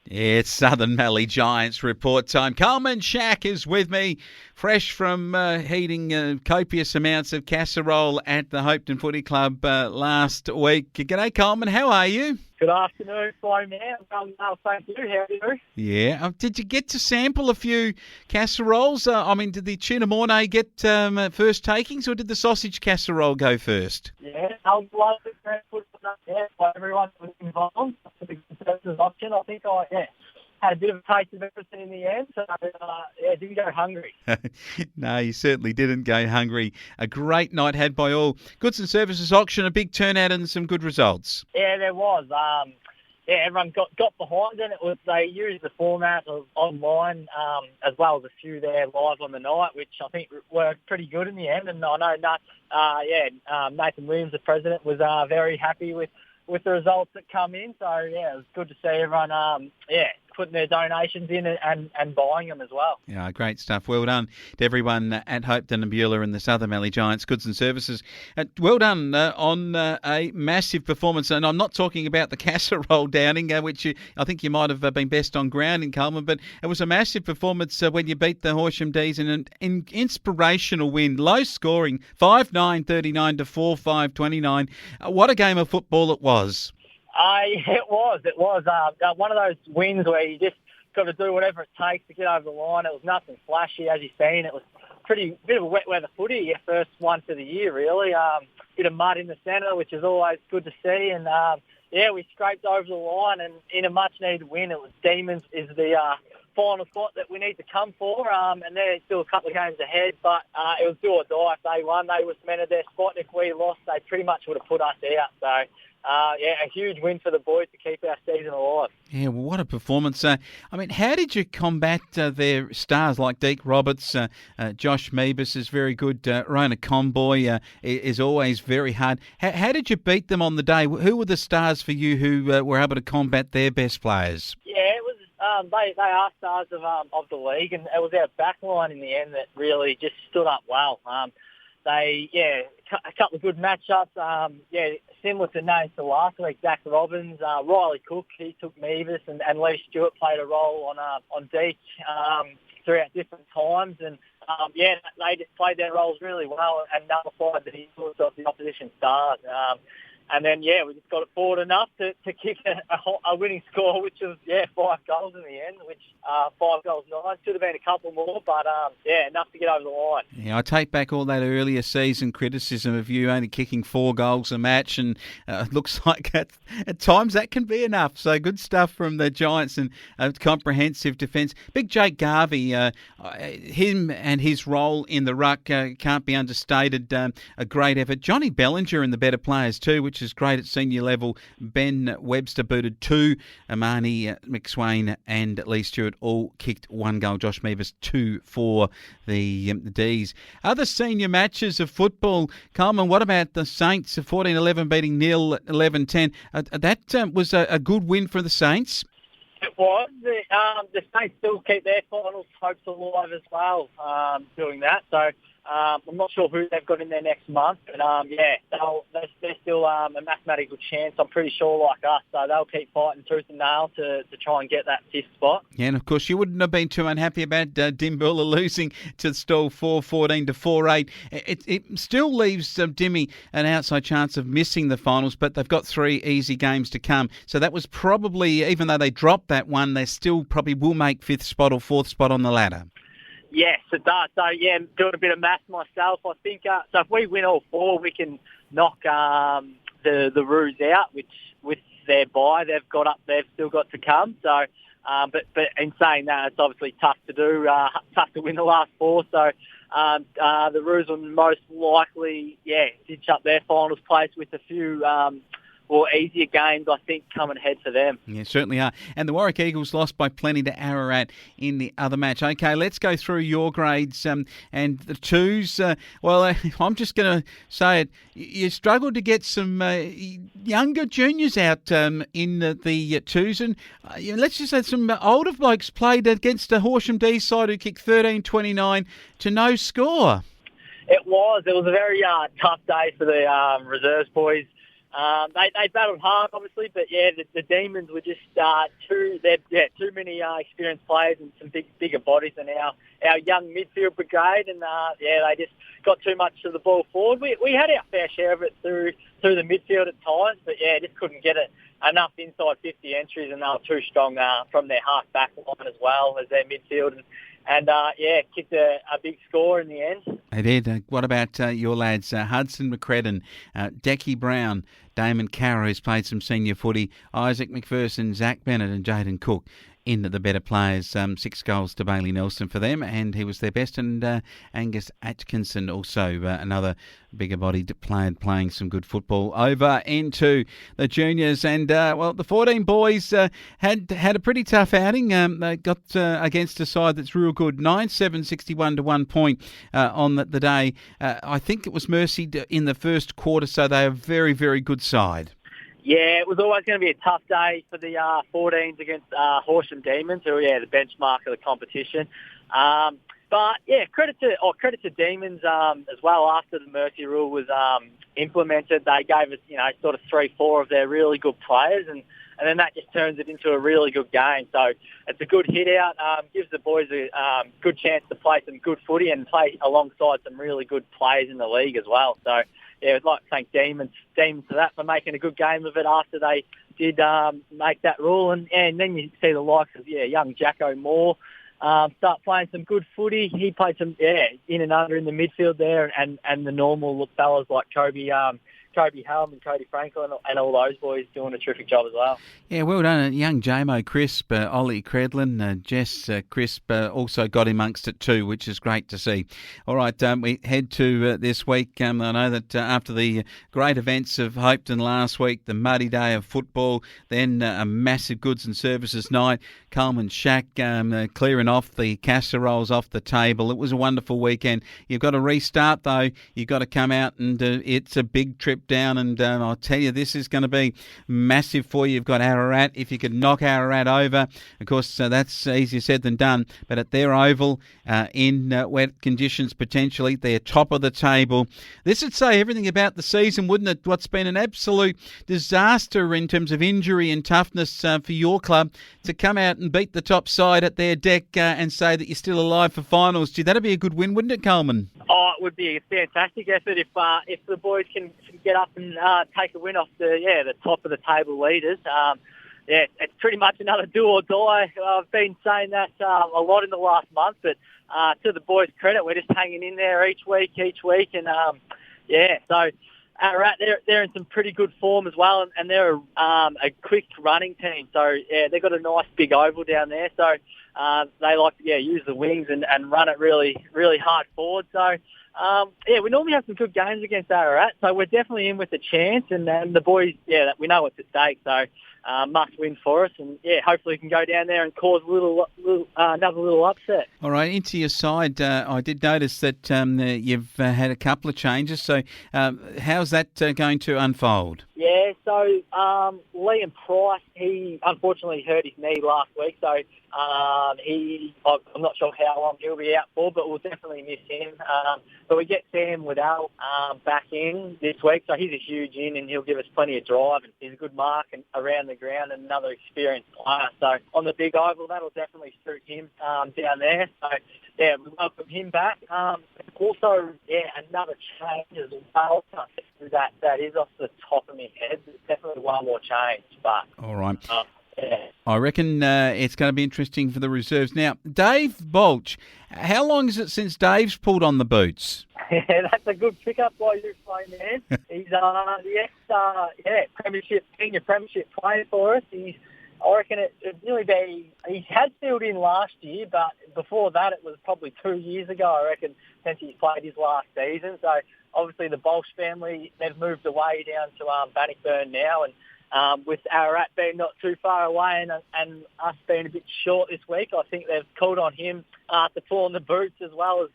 It's Southern Mallee Giants report time. Coleman Schache is with me, fresh from eating copious amounts of casserole at the Hopeton Footy Club last week. G'day, Coleman. How are you? Good afternoon, Flo, man. Thank you. How are you? Yeah. Did you get to sample a few casseroles? Did the tuna mornay get first takings, or did the sausage casserole go first? Yeah, I would love to put it up there for everyone who was involved. For the consensus option, I think I had a bit of a taste of everything in the end, so didn't go hungry. No, you certainly didn't go hungry. A great night had by all. Goods and Services auction, a big turnout and some good results. Yeah, there was. Everyone got behind it. They used the format of online as well as a few there live on the night, which I think worked pretty good in the end. And I know Nathan Williams, the president, was very happy with the results that come in. So yeah, it was good to see everyone putting their donations in and buying them as well. Yeah, great stuff. Well done to everyone at Hopeton and Beulah and the Southern Mallee Giants, Goods and Services. Well done on a massive performance. And I'm not talking about the casserole downing, which I think you might have been best on ground in Coleman, but it was a massive performance when you beat the Horsham D's in an inspirational win. Low scoring, 5-9, 39 to 4-5, 29. What a game of football it was. It was one of those wins where you just got to do whatever it takes to get over the line. It was nothing flashy, as you've seen. It was bit of a wet weather footy, your first one for the year, really. Bit of mud in the centre, which is always good to see. And we scraped over the line, and in a much-needed win, it was Demons is the final spot that we need to come for. And they're still a couple of games ahead, but it was do or die. If they won, they would cemented their spot. If we lost, they pretty much would have put us out. So. A huge win for the boys to keep our season alive. Yeah, well, what a performance. How did you combat their stars like Deke Roberts? Josh Meebus is very good. Rona Comboy is always very hard. How did you beat them on the day? Who were the stars for you who were able to combat their best players? Yeah, it was. They are stars of the league, and it was our back line in the end that really just stood up well. A couple of good matchups. Similar to names to last week, Zach Robbins, Riley Cook, he took Meebus, and Lee Stewart played a role on Deke throughout different times. And they just played their roles really well and nullified the influence of the opposition stars. And then, we just got it forward enough to kick a winning score, which was, 5 goals in the end, which 5 goals 9. Should have been a couple more, but, enough to get over the line. Yeah, I take back all that earlier season criticism of you only kicking 4 goals a match, and it looks like at times that can be enough. So good stuff from the Giants and comprehensive defence. Big Jake Garvey, him and his role in the ruck can't be understated. A great effort. Johnny Bellinger and the better players too, which is great at senior level. Ben Webster booted 2. Amani McSwain and Lee Stewart all kicked 1 goal. Josh Meebus 2 for the D's. Other senior matches of football, Coleman, what about the Saints? 14-11 beating Neil 11-10. That was a good win for the Saints. It was. The Saints still keep their finals hopes alive as well doing that. So I'm not sure who they've got in there next month, but they're still a mathematical chance, I'm pretty sure, like us. So they'll keep fighting tooth and nail to try and get that 5th spot. Yeah, and of course you wouldn't have been too unhappy about Dimbula losing to Stall 4-14 to 4-8. It still leaves Dimmy an outside chance of missing the finals, but they've got 3 easy games to come. So that was probably, even though they dropped that one, they still probably will make 5th spot or 4th spot on the ladder. Yes, it does. So, doing a bit of maths myself, I think, so if we win all 4, we can knock the Roos out, which with their bye they've still got to come. So, but in saying that, it's obviously tough to do, tough to win the last 4. So, the Roos will most likely, stitch up their finals place with a few easier games, I think, coming ahead for them. Yeah, certainly are. And the Warwick Eagles lost by plenty to Ararat in the other match. Okay, let's go through your grades and the 2s. I'm just going to say it. You struggled to get some younger juniors out in the 2s. And let's just say some older blokes played against the Horsham D side who kicked 13-29 to no score. It was a very tough day for the reserves boys. They battled hard, obviously, but yeah, the Demons were just too many experienced players and some bigger bodies than our young midfield brigade, and they just got too much of the ball forward. We had our fair share of it through the midfield at times, but yeah, just couldn't get it enough inside 50 entries, and they were too strong from their half back line as well as their midfield, and kicked a big score in the end. They did. What about your lads? Hudson McCredden, Decky Brown, Damon Carroll, who's played some senior footy, Isaac McPherson, Zach Bennett and Jaden Cook in the better players. 6 goals to Bailey Nelson for them, and he was their best. And Angus Atkinson, also another bigger-bodied player playing some good football. Over into the juniors, and the 14 boys had a pretty tough outing. They got against a side that's real good, 9-7, 61 to 1 point on the day. I think it was Mercy in the first quarter, so they are a very, very good side. Yeah, it was always going to be a tough day for the 14s against Horsham Demons, who are the benchmark of the competition. But yeah, credit to Demons as well. After the Mercy rule was implemented, they gave us sort of 3-4 of their really good players, and then that just turns it into a really good game. So it's a good hit out, gives the boys a good chance to play some good footy and play alongside some really good players in the league as well. So yeah, I'd like to thank Demons for that, for making a good game of it after they did make that rule. And then you see the likes of young Jacko Moore start playing some good footy. He played some in and under in the midfield there, and the normal fellas like Kobe Helm and Cody Franklin and all those boys doing a terrific job as well. Yeah, well done. Young Jamo Crisp, Ollie Credlin, Jess Crisp also got amongst it too, which is great to see. All right, we head to this week. I know that after the great events of Hopetoun last week, the muddy day of football, then a massive goods and services night, Coleman Schache clearing off the casseroles off the table. It was a wonderful weekend. You've got to restart though. You've got to come out, and it's a big trip down, and I'll tell you, this is going to be massive for you. You've got Ararat. If you could knock Ararat over, of course, that's easier said than done, but at their oval, in wet conditions potentially, they're top of the table. This would say everything about the season, wouldn't it? What's been an absolute disaster in terms of injury and toughness for your club, to come out and beat the top side at their deck and say that you're still alive for finals. Gee, that'd be a good win, wouldn't it, Coleman? Oh, it would be a fantastic effort if the boys can get up and take a win off the top of the table leaders. It's pretty much another do or die. I've been saying that a lot in the last month, but to the boys' credit, we're just hanging in there each week, and so Ararat, they're in some pretty good form as well, and they're a quick running team. So yeah, they've got a nice big oval down there. So they like to use the wings and run it really, really hard forward. So we normally have some good games against Ararat, so we're definitely in with a chance. And the boys, we know what's at stake, so must win for us. And hopefully we can go down there and cause another little upset. All right, into your side, I did notice that you've had a couple of changes. So how's that going to unfold? Yeah, so Liam Price, he unfortunately hurt his knee last week, so I'm not sure how long he'll be out for, but we'll definitely miss him. But we get Sam Waddell back in this week, so he's a huge in, and he'll give us plenty of drive, and he's a good mark and around the ground, and another experienced player. So on the big oval, that'll definitely suit him down there. So we welcome him back. Also, another change as well. That is off the top of my head. There's definitely one more change, but all right. I reckon it's going to be interesting for the reserves. Now, Dave Bolch, how long is it since Dave's pulled on the boots? That's a good pickup by you, man. He's the senior premiership player for us. I reckon it'd nearly be, he had filled in last year, but before that it was probably 2 years ago, I reckon, since he's played his last season. So obviously the Bolch family, they've moved away down to Bannockburn now, and with Ararat being not too far away and us being a bit short this week, I think they've called on him to pull on the boots, as well as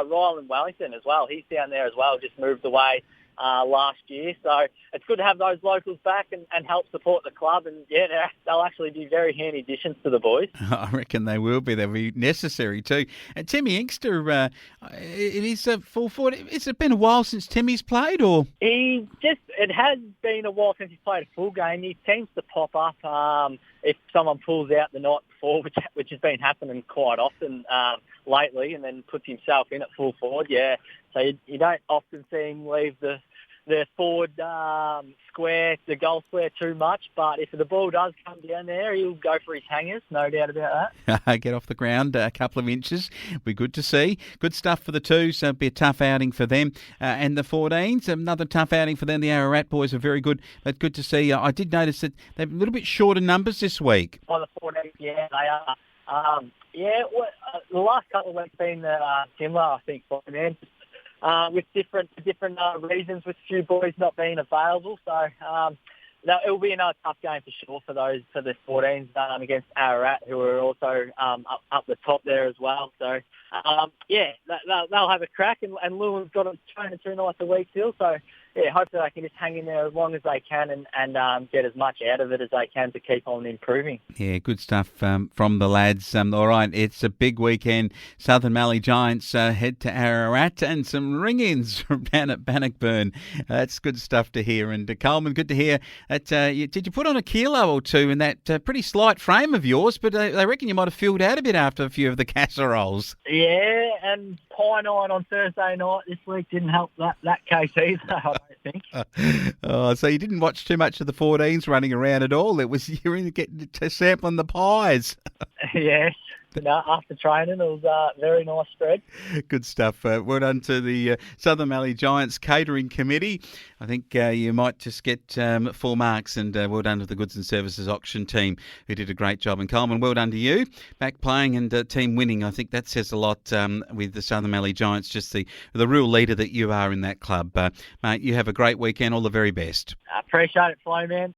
Ryland Wellington as well. He's down there as well, just moved away last year. So it's good to have those locals back and help support the club. And, yeah, they'll actually be very handy additions to the boys. I reckon they will be. They'll be necessary too. And Timmy Inkster, it is a full forward. Has it been a while since Timmy's played, or? It has been a while since he's played a full game. He seems to pop up if someone pulls out the night before, which has been happening quite often lately, and then puts himself in at full forward. Yeah, so you don't often see him leave the forward square, the goal square too much, but if the ball does come down there, he'll go for his hangers, no doubt about that. Get off the ground a couple of inches. Be good to see. Good stuff for the twos. It'll be a tough outing for them. And the 14s, another tough outing for them. The Ararat boys are very good, but good to see. I did notice that they're a little bit short in numbers this week. On the 14s, yeah, they are. The last couple of weeks been similar, I think, for them. With different reasons, with a few boys not being available. So it'll be another tough game for sure for the 14s against Ararat, who are also up the top there as well. So they'll have a crack, and Lewin's got a trainer 2 nights a week still. So yeah, hopefully they can just hang in there as long as they can and get as much out of it as they can to keep on improving. Yeah, good stuff from the lads. All right, it's a big weekend. Southern Mallee Giants head to Ararat, and some ring-ins from down at Bannockburn. That's good stuff to hear. And Coleman, good to hear that. Did you put on a kilo or two in that pretty slight frame of yours? But I reckon you might have filled out a bit after a few of the casseroles. Yeah, and pie night on Thursday night this week didn't help that case either, I don't think. So you didn't watch too much of the 14s running around at all. It was you were getting to sampling the pies. Yes. No, after training, it was a very nice spread. Good stuff. Well done to the Southern Mallee Giants catering committee. I think you might just get full marks, and well done to the Goods and Services auction team who did a great job. And Coleman, well done to you. Back playing and team winning. I think that says a lot with the Southern Mallee Giants, just the real leader that you are in that club. Mate, you have a great weekend. All the very best. I appreciate it, Flo, man.